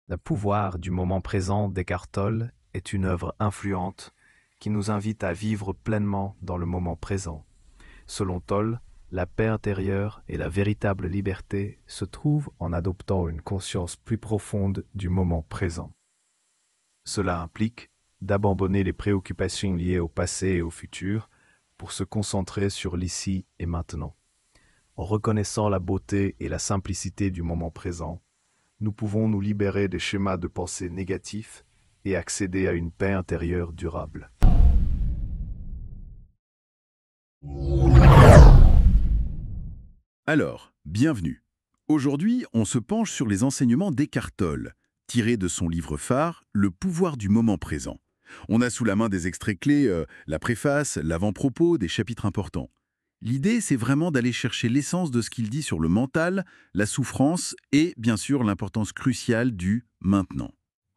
Le pouvoir du moment présent d'Eckhart Tolle est une œuvre influente qui nous invite à vivre pleinement dans le moment présent. Selon Tolle, la paix intérieure et la véritable liberté se trouvent en adoptant une conscience plus profonde du moment présent. Cela implique d'abandonner les préoccupations liées au passé et au futur pour se concentrer sur l'ici et maintenant. En reconnaissant la beauté et la simplicité du moment présent, nous pouvons nous libérer des schémas de pensée négatifs et accéder à une paix intérieure durable. Alors, bienvenue. Aujourd'hui, on se penche sur les enseignements d'Eckhart Tolle, tirés de son livre phare, Le pouvoir du moment présent. On a sous la main des extraits clés, la préface, l'avant-propos, des chapitres importants. L'idée, c'est vraiment d'aller chercher l'essence de ce qu'il dit sur le mental, la souffrance et, bien sûr, l'importance cruciale du « maintenant ».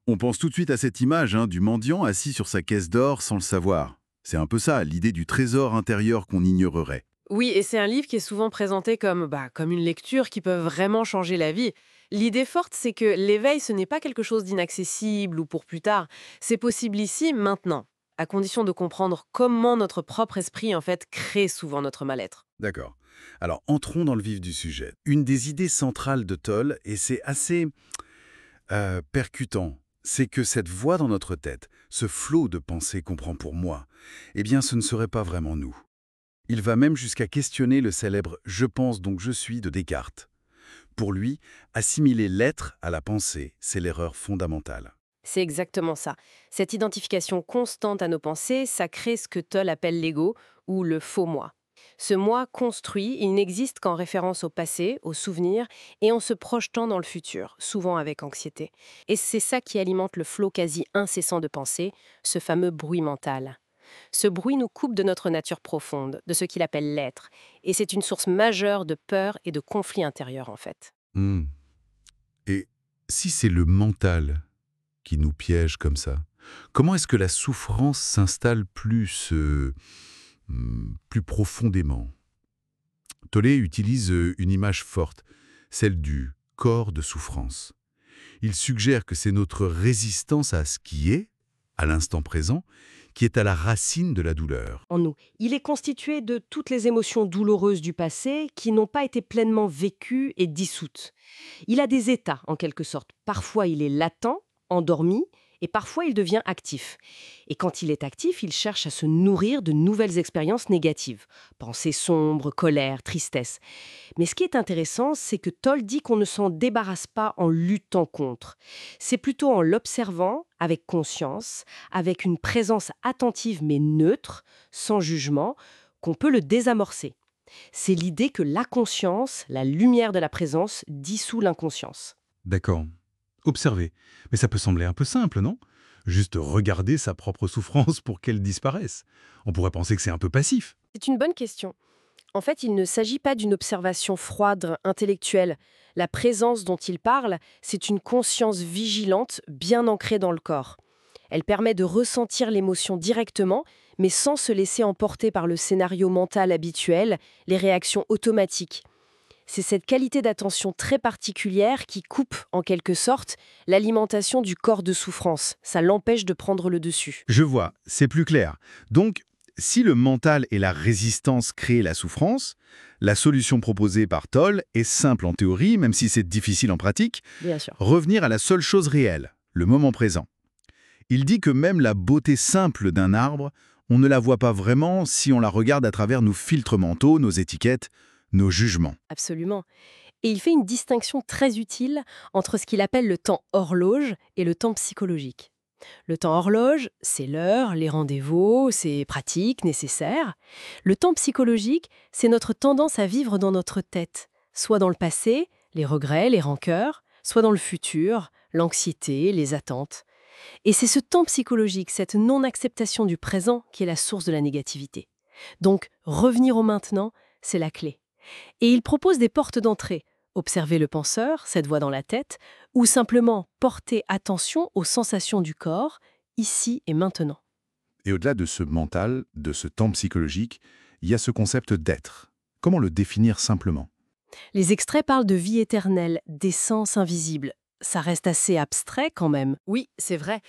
On pense tout de suite à cette image du mendiant assis sur sa caisse d'or sans le savoir. C'est un peu ça, l'idée du trésor intérieur qu'on ignorerait. Oui, et c'est un livre qui est souvent présenté comme une lecture qui peut vraiment changer la vie. L'idée forte, c'est que l'éveil, ce n'est pas quelque chose d'inaccessible ou pour plus tard. C'est possible ici, maintenant, à condition de comprendre comment notre propre esprit, en fait, crée souvent notre mal-être. D'accord. Alors, entrons dans le vif du sujet. Une des idées centrales de Tolle, et c'est assez percutant, c'est que cette voix dans notre tête, ce flot de pensées qu'on prend pour moi, eh bien, ce ne serait pas vraiment nous. Il va même jusqu'à questionner le célèbre « je pense donc je suis » de Descartes. Pour lui, assimiler l'être à la pensée, c'est l'erreur fondamentale. C'est exactement ça. Cette identification constante à nos pensées, ça crée ce que Toll appelle l'ego, ou le faux moi. Ce moi construit, il n'existe qu'en référence au passé, aux souvenirs, et en se projetant dans le futur, souvent avec anxiété. Et c'est ça qui alimente le flot quasi incessant de pensée, ce fameux bruit mental. Ce bruit nous coupe de notre nature profonde, de ce qu'il appelle l'être, et c'est une source majeure de peur et de conflits intérieurs en fait. Hmm. Et si c'est le mental qui nous piège comme ça, comment est-ce que la souffrance s'installe plus profondément? Tolle utilise une image forte, celle du corps de souffrance. Il suggère que c'est notre résistance à ce qui est, à l'instant présent, qui est à la racine de la douleur. En nous. Il est constitué de toutes les émotions douloureuses du passé qui n'ont pas été pleinement vécues et dissoutes. Il a des états, en quelque sorte. Parfois, il est latent, endormi, et parfois, il devient actif. Et quand il est actif, il cherche à se nourrir de nouvelles expériences négatives. Pensées sombres, colère, tristesse. Mais ce qui est intéressant, c'est que Toll dit qu'on ne s'en débarrasse pas en luttant contre. C'est plutôt en l'observant, avec conscience, avec une présence attentive mais neutre, sans jugement, qu'on peut le désamorcer. C'est l'idée que la conscience, la lumière de la présence, dissout l'inconscience. D'accord. Observer. Mais ça peut sembler un peu simple, non? Juste regarder sa propre souffrance pour qu'elle disparaisse. On pourrait penser que c'est un peu passif. C'est une bonne question. En fait, il ne s'agit pas d'une observation froide, intellectuelle. La présence dont il parle, c'est une conscience vigilante, bien ancrée dans le corps. Elle permet de ressentir l'émotion directement, mais sans se laisser emporter par le scénario mental habituel, les réactions automatiques. C'est cette qualité d'attention très particulière qui coupe, en quelque sorte, l'alimentation du corps de souffrance. Ça l'empêche de prendre le dessus. Je vois, c'est plus clair. Donc, si le mental et la résistance créent la souffrance, la solution proposée par Tolle est simple en théorie, même si c'est difficile en pratique, Bien sûr. revenir à la seule chose réelle, le moment présent. Il dit que même la beauté simple d'un arbre, on ne la voit pas vraiment si on la regarde à travers nos filtres mentaux, nos étiquettes, nos jugements. Absolument. Et il fait une distinction très utile entre ce qu'il appelle le temps horloge et le temps psychologique. Le temps horloge, c'est l'heure, les rendez-vous, c'est pratique, nécessaire. Le temps psychologique, c'est notre tendance à vivre dans notre tête, soit dans le passé, les regrets, les rancœurs, soit dans le futur, l'anxiété, les attentes. Et c'est ce temps psychologique, cette non-acceptation du présent qui est la source de la négativité. Donc, revenir au maintenant, c'est la clé. Et il propose des portes d'entrée. Observer le penseur, cette voix dans la tête, ou simplement porter attention aux sensations du corps, ici et maintenant. Et au-delà de ce mental, de ce temps psychologique, il y a ce concept d'être. Comment le définir simplement? Les extraits parlent de vie éternelle, d'essence invisible. Ça reste assez abstrait quand même. Oui, c'est vrai.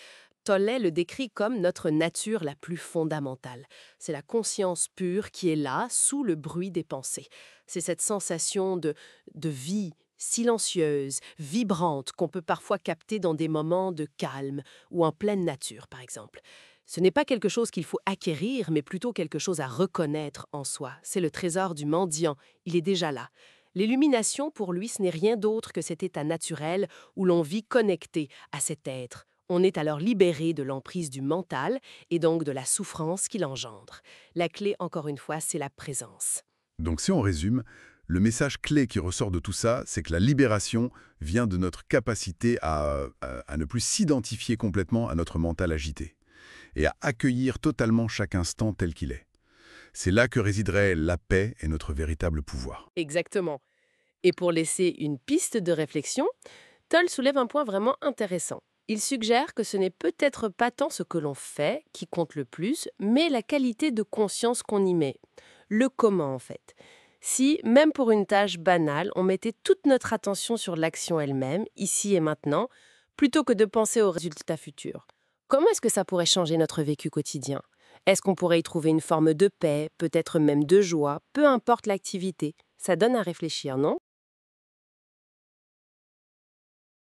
Tollet le décrit comme notre nature la plus fondamentale. C'est la conscience pure qui est là, sous le bruit des pensées. C'est cette sensation de vie silencieuse, vibrante, qu'on peut parfois capter dans des moments de calme ou en pleine nature, par exemple. Ce n'est pas quelque chose qu'il faut acquérir, mais plutôt quelque chose à reconnaître en soi. C'est le trésor du mendiant. Il est déjà là. L'illumination, pour lui, ce n'est rien d'autre que cet état naturel où l'on vit connecté à cet être. On est alors libéré de l'emprise du mental et donc de la souffrance qu'il engendre. La clé, encore une fois, c'est la présence. Donc si on résume, le message clé qui ressort de tout ça, c'est que la libération vient de notre capacité à ne plus s'identifier complètement à notre mental agité et à accueillir totalement chaque instant tel qu'il est. C'est là que résiderait la paix et notre véritable pouvoir. Exactement. Et pour laisser une piste de réflexion, Toll soulève un point vraiment intéressant. Il suggère que ce n'est peut-être pas tant ce que l'on fait qui compte le plus, mais la qualité de conscience qu'on y met. Le comment, en fait. Si, même pour une tâche banale, on mettait toute notre attention sur l'action elle-même, ici et maintenant, plutôt que de penser aux résultats futurs. Comment est-ce que ça pourrait changer notre vécu quotidien? Est-ce qu'on pourrait y trouver une forme de paix, peut-être même de joie, peu importe l'activité? Ça donne à réfléchir, non?